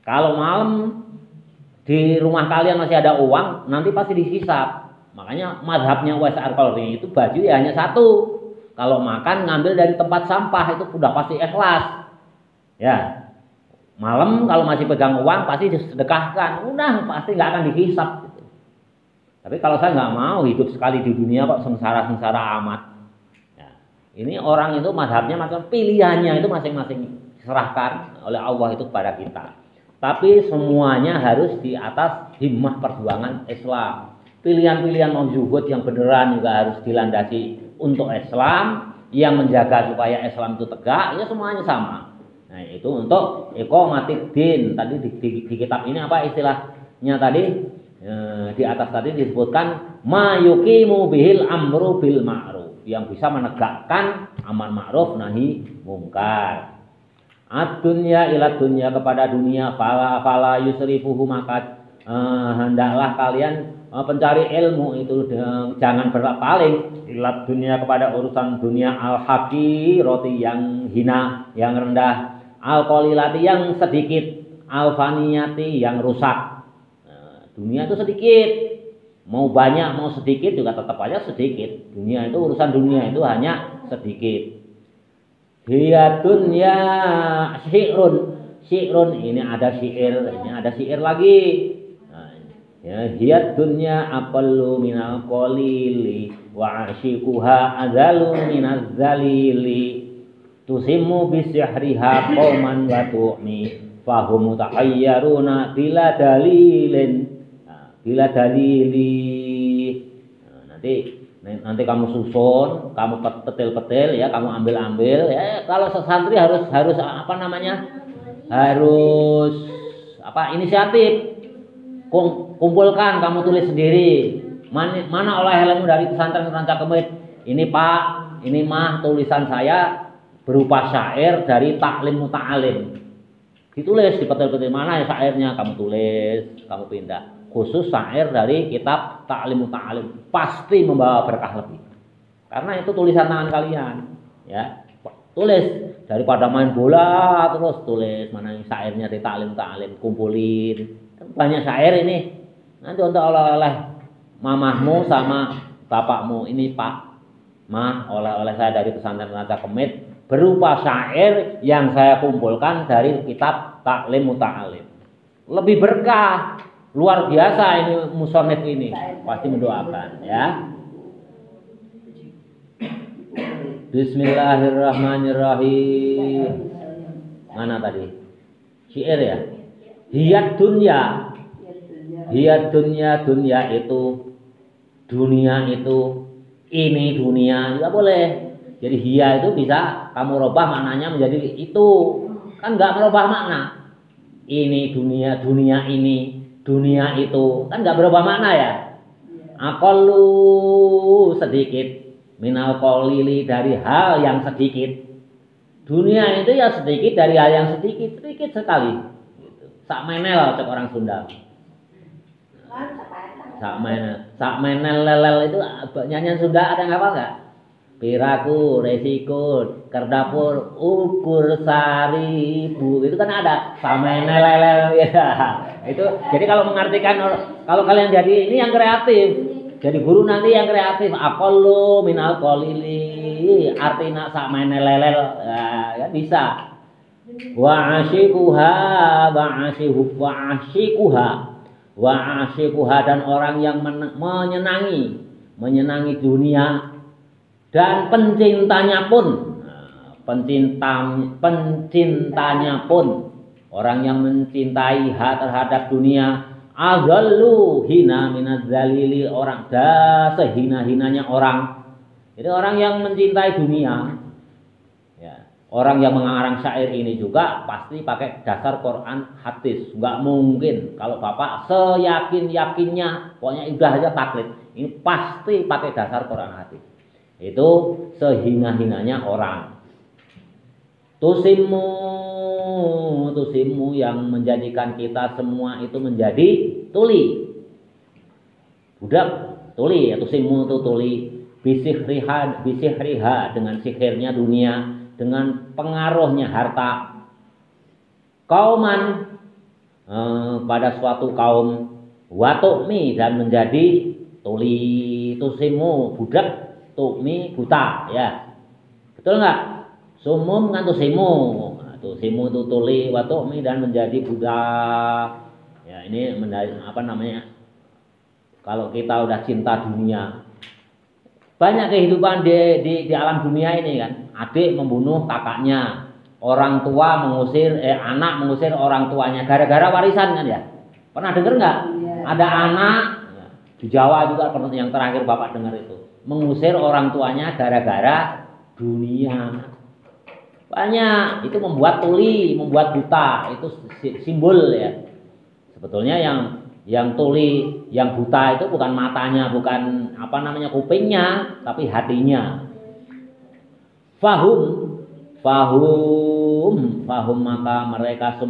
Kalau malam di rumah kalian masih ada uang, nanti pasti dihisap. Makanya mazhabnya Uwais Al-Qarni itu baju ya hanya satu. Kalau makan ngambil dari tempat sampah itu udah pasti ikhlas. Ya. Malam kalau masih pegang uang pasti disedekahkan. Udah pasti nggak akan dihisap gitu. Tapi kalau saya nggak mau hidup sekali di dunia kok sengsara-sengsara amat. Ya. Ini orang itu mazhabnya macam pilihannya itu masing-masing diserahkan oleh Allah itu kepada kita. Tapi semuanya harus di atas himmah perjuangan Islam. Pilihan-pilihan mau zuhud yang beneran juga harus dilandasi untuk Islam, yang menjaga supaya Islam itu tegak, ya semuanya sama. Nah itu untuk iqamatiddin. Tadi di kitab ini apa istilahnya tadi? Di atas tadi disebutkan mayuqimu bihil amru bil ma'ruf, yang bisa menegakkan amar ma'ruf nahi mungkar. Ad-dunya ila dunya, kepada dunia, fala yusrifuhu, maka hendaklah kalian pencari ilmu itu jangan berpaling ila dunia, kepada urusan dunia, al-haqirati, yang hina, yang rendah, al-qalilati, yang sedikit, al-faniyati, yang rusak. Dunia itu sedikit, mau banyak mau sedikit juga tetap aja sedikit. Dunia itu, urusan dunia itu hanya sedikit. Hiya dunya syi'run, ini ada syair, ini ada syair lagi. Ya, hiya dunya aqallu minal qalili wa ashiquha adzalu minaz zalili, tusimmu bisihriha qauman wa tu'mi fahum muta'ayyaruna bila dalilin. Bila dalili. Nanti kamu susun, kamu petil-petil ya, kamu ambil-ambil ya. Kalau santri harus apa namanya? Harus apa? Inisiatif. Kumpulkan, kamu tulis sendiri. Mana oleh-olehmu dari pesantren Ranca Kemit? Ini Pak, ini mah tulisan saya berupa syair dari Taklim Muta'alim. Ditulis di petil-petil, mana ya syairnya, kamu tulis, kamu pindah. Khusus syair dari kitab Taklim Muta'alim, pasti membawa berkah lebih. Karena itu tulisan tangan kalian, ya. Tulis, daripada main bola terus tulis mana yang syairnya dari Taklim Muta'alim, kumpulin. Banyak syair ini. Nanti untuk oleh-oleh mamahmu sama bapakmu. Ini Pak, Mah, oleh-oleh saya dari pesantren Ranca Kemit berupa syair yang saya kumpulkan dari kitab Taklim Muta'alim. Lebih berkah, luar biasa ini musonif ini. Pasti mendoakan ya. Bismillahirrahmanirrahim. Mana tadi? Syair ya. Hiyat dunya. Hiyat dunya, dunya itu, dunia itu, ini dunia, enggak boleh. Jadi hiya itu bisa kamu rubah maknanya menjadi itu. Kan enggak merubah makna. Ini dunia, dunia ini, dunia itu. Kan enggak berubah makna ya. Aqallu, sedikit, minal qalili, dari hal yang sedikit. Dunia itu ya sedikit dari hal yang sedikit, sedikit sekali. Sak menel cek orang Sunda. Sak menel lelel itu nyanyian Sunda ada yang hafal enggak? Piraku, resiko, kerdapur, ukur, saribu, itu kan ada. Sak menel lelel ya. Itu jadi kalau mengartikan, kalau kalian jadi ini yang kreatif. Jadi guru nanti yang kreatif. Aqallu minal qalili, artinya sak menel lelel ya bisa. Wa asyikuha dan orang yang menyenangi dunia, dan pencintanya pun orang yang mencintai terhadap dunia, azallu hina minaz zalili, orang sehina-hinanya orang. Jadi orang yang mencintai dunia, orang yang mengarang syair ini juga pasti pakai dasar Quran hadis. Enggak mungkin kalau Bapak seyakin-yakinnya pokoknya udah aja taklid. Ini pasti pakai dasar Quran hadis. Itu sehina-hinanya orang. Tusimmu yang menjadikan kita semua itu menjadi tuli. Budak tuli, ya tusimmu itu tuli. Bisihriha dengan sihirnya dunia, dengan pengaruhnya harta. Kauman pada suatu kaum, watukmi dan menjadi tuli. Tusimmu budak, tukmi buta, ya betul nggak? Sumum kan tusimu, tusimu itu tuli, watukmi dan menjadi budak. Ya ini apa namanya? Kalau kita udah cinta dunia, banyak kehidupan di alam dunia ini kan. Adik membunuh kakaknya, orang tua anak mengusir orang tuanya gara-gara warisan kan ya. Pernah dengar nggak? Ada anak di Jawa juga pernah, yang terakhir bapak dengar itu, mengusir orang tuanya gara-gara dunia. Banyak, itu membuat tuli, membuat buta, itu simbol ya. Sebetulnya yang tuli, yang buta itu bukan matanya, bukan apa namanya kupingnya, tapi hatinya. Fahum maka mereka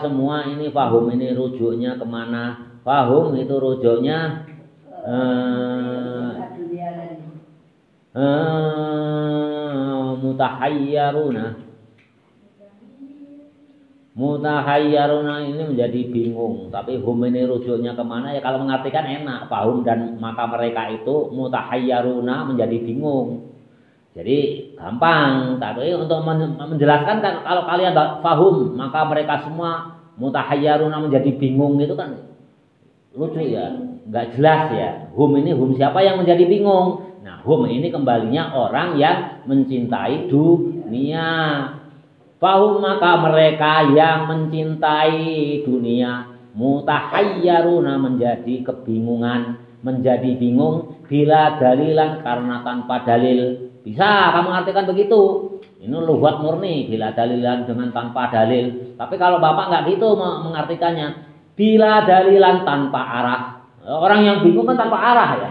semua ini fahum ini rujuknya kemana? Fahum itu rujuknya mutahayyaruna ini menjadi bingung. Tapi hum ini rujuknya kemana? Ya kalau mengartikan enak, fahum dan maka mereka itu mutahayyaruna menjadi bingung. Jadi gampang, tapi untuk menjelaskan kan kalau kalian fahum maka mereka semua mutahayyaruna menjadi bingung itu kan lucu ya, nggak jelas ya. Hum siapa yang menjadi bingung? Nah, hum ini kembalinya orang yang mencintai dunia. Fahum maka mereka yang mencintai dunia, mutahayyaruna menjadi kebingungan, menjadi bingung bila dalilan karena tanpa dalil. Bisa kamu artikan begitu. Ini lughat murni, bila dalilan dengan tanpa dalil. Tapi kalau bapak nggak gitu mengartikannya, bila dalilan tanpa arah. Orang yang bingung kan tanpa arah ya.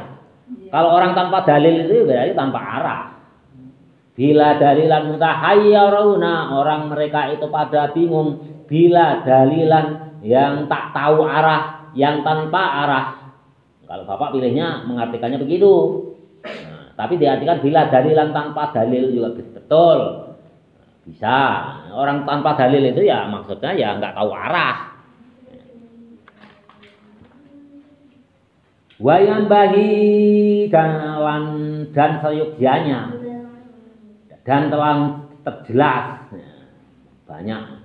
Kalau orang tanpa dalil itu berarti tanpa arah. Bila dalilan mutahayyaruna, orang mereka itu pada bingung. Bila dalilan yang tak tahu arah, yang tanpa arah. Kalau bapak pilihnya mengartikannya begitu. Tapi diartikan bila dalilan tanpa dalil juga betul. Bisa. Orang tanpa dalil itu ya maksudnya ya nggak tahu arah. Wayang bagi dan seyugyanya dan telah terjelas banyak.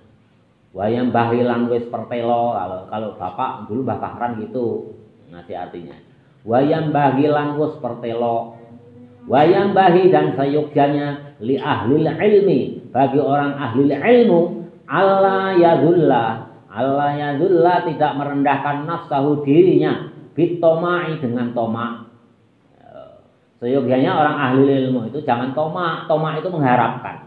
Wayang bahilan wis pertelo, kalau bapak dulu Mbah Kahran gitu ngasih artinya. Wayang bahilan wis pertelo. Wayang bahi dan sayugyanya li ahlil ilmi, bagi orang ahli ilmu, Allah yadullah tidak merendahkan nafsahu dirinya, bitomai dengan tomak. Sayugyanya orang ahli ilmu itu jangan tomak. Tomak itu mengharapkan.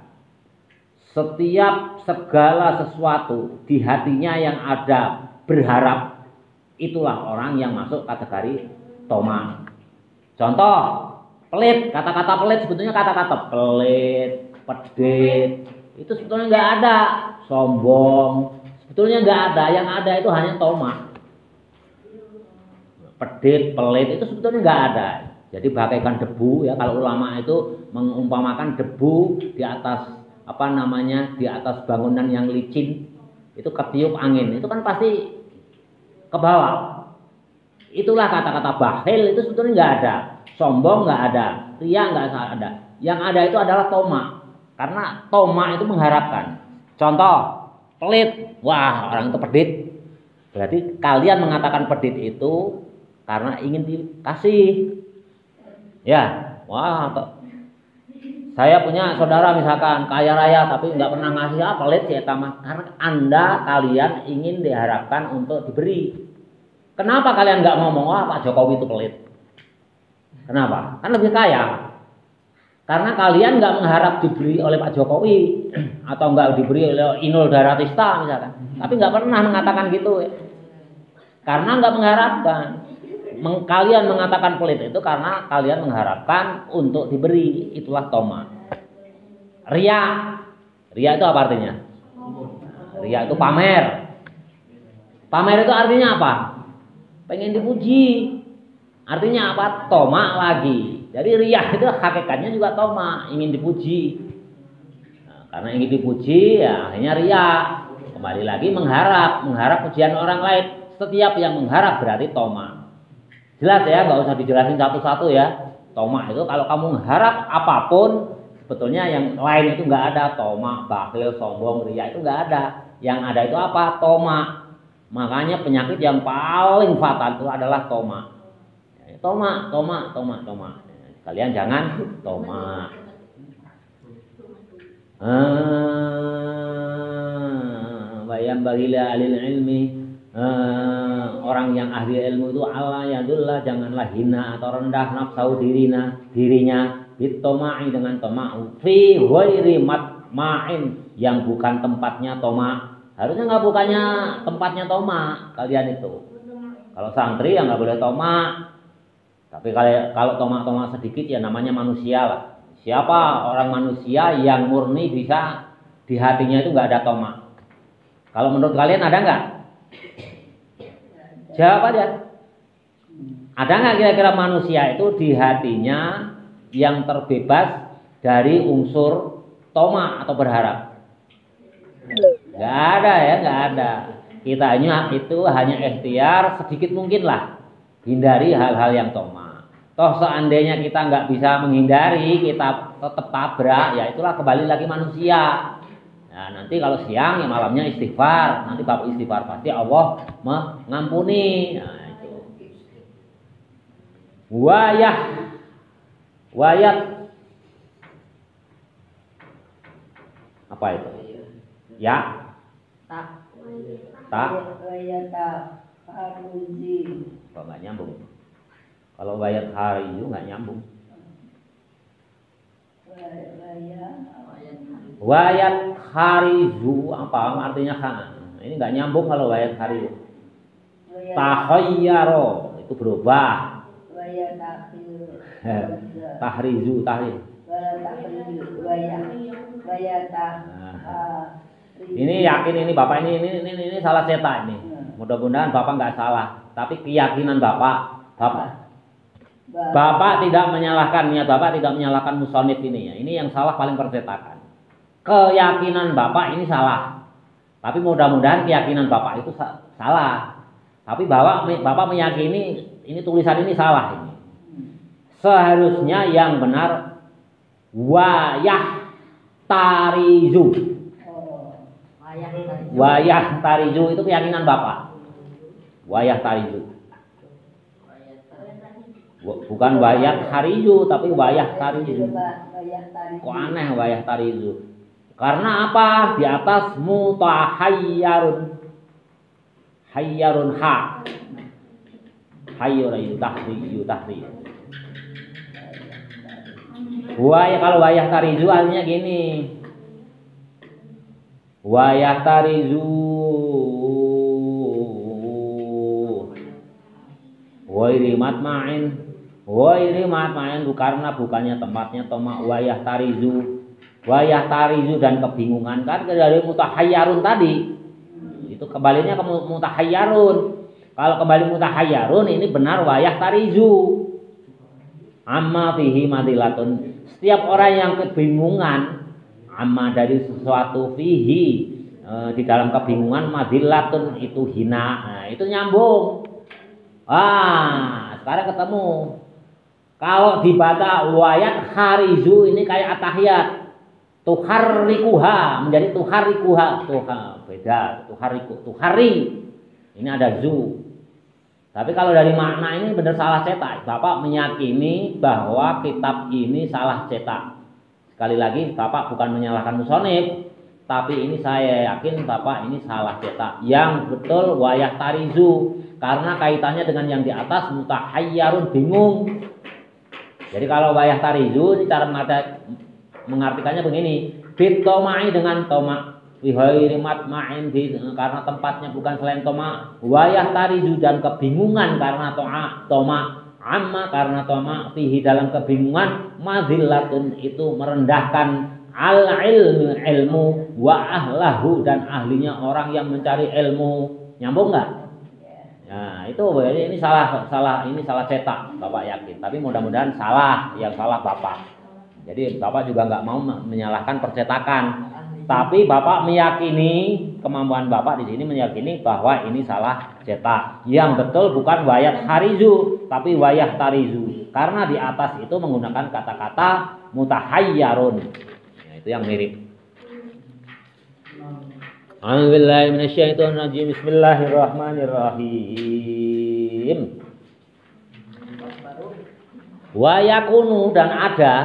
Setiap segala sesuatu di hatinya yang ada berharap, itulah orang yang masuk kategori tomak. Contoh, pelit, kata-kata pelit sebetulnya kata-kata pelit, pedit, itu sebetulnya nggak ada. Sombong, sebetulnya nggak ada. Yang ada itu hanya tomak. Pedit, pelit itu sebetulnya nggak ada. Jadi bagaikan debu ya, kalau ulama itu mengumpamakan debu di atas di atas bangunan yang licin, itu ketiup angin, itu kan pasti ke bawah. Itulah kata-kata bakhil itu sebetulnya nggak ada. Sombong nggak ada, ria nggak ada. Yang ada itu adalah tomak. Karena tomak itu mengharapkan. Contoh, pelit. Wah, orang itu pedit. Berarti kalian mengatakan pedit itu karena ingin dikasih. Ya, wah, saya punya saudara misalkan kaya raya tapi nggak pernah ngasih pelit ya tamat. Karena kalian ingin diharapkan untuk diberi. Kenapa kalian nggak ngomong wah Pak Jokowi itu pelit? Kenapa? Kan lebih kaya. Karena kalian nggak mengharap diberi oleh Pak Jokowi atau nggak diberi oleh Inul Daratista misalkan. Tapi nggak pernah mengatakan gitu ya. Karena nggak mengharapkan. kalian mengatakan pelit itu karena kalian mengharapkan untuk diberi, itulah toma. Ria, ria itu apa artinya? Ria itu pamer. Pamer itu artinya apa? Pengen dipuji. Artinya apa? Toma lagi. Jadi ria itu hakikatnya juga toma, ingin dipuji. Nah, karena ingin dipuji, ya akhirnya ria. Kembali lagi mengharap pujian orang lain. Setiap yang mengharap berarti toma. Jelas ya, nggak usah dijelasin satu-satu ya. Toma itu kalau kamu mengharap apapun, sebetulnya yang lain itu nggak ada. Toma, bakhil, sombong, ria itu nggak ada. Yang ada itu apa? Toma. Makanya penyakit yang paling fatal itu adalah toma. Toma. Kalian jangan toma. Bayam bagila alil ilmi. Orang yang ahli ilmu itu ala yadullah, janganlah hina atau rendah nafsu dirinya bitomai dengan toma fi ghairi matma'in, yang bukan tempatnya toma. Harusnya nggak bukannya tempatnya toma kalian itu. Kalau santri ya nggak boleh toma. Tapi kalau toma sedikit ya namanya manusia lah. Siapa orang manusia yang murni bisa di hatinya itu nggak ada toma? Kalau menurut kalian ada nggak? Jawab aja. Ada nggak kira-kira manusia itu di hatinya yang terbebas dari unsur toma atau berharap? Nggak ada ya, nggak ada. Kitanya itu hanya ikhtiar sedikit mungkin lah, hindari hal-hal yang toma. Toh seandainya kita nggak bisa menghindari, kita tetap tabrak, ya itulah kembali lagi manusia. Nah, nanti kalau siang ya malamnya istighfar, nanti bab istighfar pasti Allah mengampuni. Nah, itu. Wayat apa itu? Ya. Tak. Kok nggak nyambung? Kalau wayat hari itu nggak nyambung. Wayat harizu apa artinya kan? Ini nggak nyambung kalau wayat harizu. Tahayyaro itu berubah. Tahrizu. Ini yakin ini bapak ini salah cetak ini. Mudah-mudahan bapak nggak salah. Tapi keyakinan bapak tidak menyalahkan niat bapak, tidak menyalahkan musonif ini ya. Ini yang salah paling percetakan. Keyakinan bapak ini salah. Tapi mudah-mudahan keyakinan bapak itu salah. Tapi bapak meyakini ini tulisan ini salah ini. Seharusnya yang benar wayah tarizu. Wayah tarizu itu keyakinan bapak. Wayah tarizu. Bukan wayah harizu tapi wayah tarizu. Kok aneh wayah tarizu? Karena apa? Di atas mutahayyarun. Hayyarun ha. Hayyur tahri. Kalau wayah tarizu artinya gini. Wayah tarizu wairi matma'in karena bukannya tempatnya toma. Wayah tarizu dan kebingungan kan dari mutahayyarun tadi. Itu kembalinya ke mutahayyarun. Kalau kembali mutahayyarun ini benar wayah tarizu. Amma fihi madilatun. Setiap orang yang kebingungan amma dari sesuatu fihi di dalam kebingungan madilatun itu hina. Nah, itu nyambung. Sekarang ketemu. Kalau dibaca wayat harizu ini kayak atahiyat. Tuharrikuha menjadi tuharrikuha. Beda. Tuhari. Ini ada zu. Tapi kalau dari makna ini benar salah cetak. Bapak meyakini bahwa kitab ini salah cetak. Sekali lagi Bapak bukan menyalahkan musonif. Tapi ini saya yakin Bapak ini salah cetak. Yang betul wayah tarizu. Karena kaitannya dengan yang di atas mutahayyarun bingung. Jadi kalau wayah tarizu ini cara mengartikannya begini. Bitomai dengan toma. Wihai matma'in karena tempatnya bukan selain toma. Wayah tarizu dan kebingungan karena toma. Amma karena toma fihi dalam kebingungan mazillatun itu merendahkan al ilmu wa ahlahu dan ahlinya orang yang mencari ilmu. Nyambung nggak? Nah itu ini salah cetak Bapak yakin. Tapi mudah-mudahan salah, yang salah Bapak. Jadi Bapak juga nggak mau menyalahkan percetakan. Tapi Bapak meyakini, kemampuan Bapak di sini meyakini bahwa ini salah cetak. Yang betul bukan wayat harizu, tapi wayah tarizu. Karena di atas itu menggunakan kata-kata mutahayyarun. Nah, itu yang mirip. A'udzubillahi minasyaitonirrajim. Bismillahirrahmanirrahim. Wa yakunu dan ada.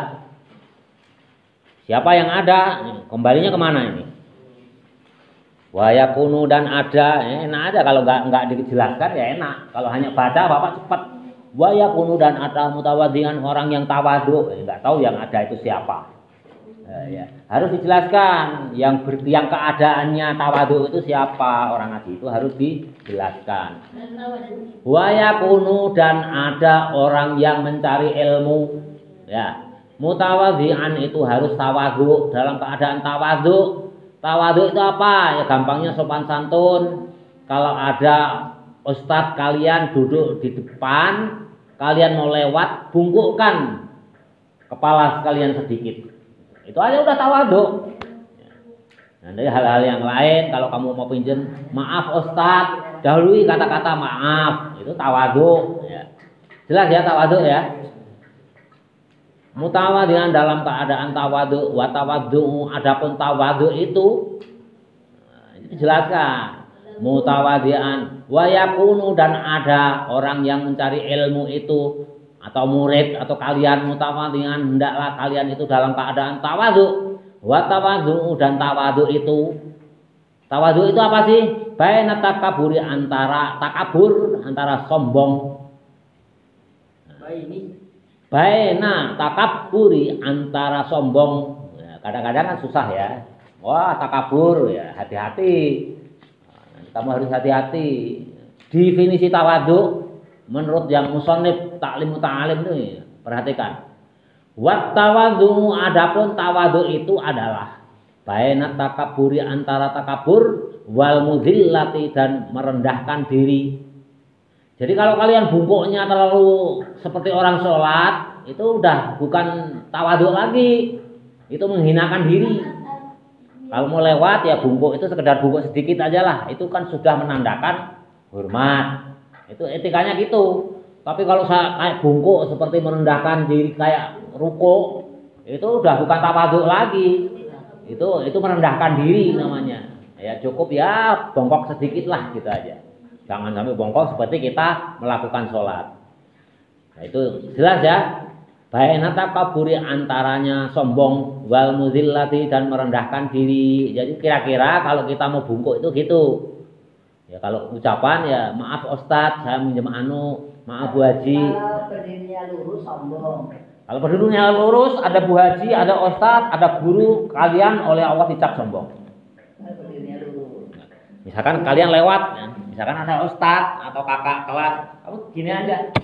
Siapa yang ada? Kembalinya kemana ini? Wa yakunu dan ada. Enak aja kalau nggak dijelaskan ya enak. Kalau hanya baca Bapak cepat. Wa yakunu dan ada mutawadhi'an orang yang tawadhu. Enggak tahu yang ada itu siapa. Ya. Harus dijelaskan yang keadaannya tawadhu itu siapa, orang ngaji itu harus dijelaskan. Wa yakunu dan ada orang yang mencari ilmu. Ya. Mutawadhi'an itu harus tawadhu, dalam keadaan tawadhu. Tawadhu itu apa? Ya gampangnya sopan santun. Kalau ada ustadz kalian duduk di depan, kalian mau lewat, bungkukkan kepala kalian sedikit. Itu aja udah tawadhu. Nah, dari hal-hal yang lain, kalau kamu mau pinjam, maaf ustadz, dahului kata-kata maaf, itu tawadhu. Ya. Jelas ya tawadhu ya. Mutawadhi'an dalam keadaan tawadhu, wa tawadhu adapun tawadhu itu dijelaskan. Mutawadhi'an wa yakunu dan ada orang yang mencari ilmu itu atau murid atau kalian mutawadhi'an hendaklah kalian itu dalam keadaan tawadhu. Wa tawadhu dan tawadhu itu apa sih? Baina takaburi antara takabur antara sombong. Baina takaburi antara sombong. Ya, kadang-kadang kan susah ya. Wah takabur ya hati-hati. Kamu harus hati-hati. Definisi tawadhu menurut yang musannif Ta'lim Muta'alim ini perhatikan. Wat tawadhu adapun tawadhu itu adalah baina takaburi antara takabur wal mudhillati dan merendahkan diri. Jadi kalau kalian bungkuknya terlalu seperti orang sholat, itu udah bukan tawadhu lagi, itu menghinakan diri. Kalau mau lewat ya bungkuk itu sekedar bungkuk sedikit aja lah, itu kan sudah menandakan hormat. Itu etikanya gitu. Tapi kalau saya kayak bungkuk seperti merendahkan diri kayak ruku, itu udah bukan tawadhu lagi. Itu merendahkan diri namanya. Ya cukup ya bongkok sedikit lah gitu aja. Jangan sampai bongkok seperti kita melakukan sholat. Nah, itu jelas ya. Baina takaburi antaranya sombong wal muzillati dan merendahkan diri. Jadi kira-kira kalau kita mau bungkuk itu gitu. Ya kalau ucapan ya maaf Ustadz saya minjem maaf Bu Haji.
Kalau berdirinya lurus sombong.
Kalau berdirinya lurus ada Bu Haji, ada Ustadz, ada guru, kalian oleh Allah dicap sombong.
Kalau berdirinya lurus.
Misalkan kalian lewat ya. Misalkan ada ustadz atau kakak kelas, kamu gini aja.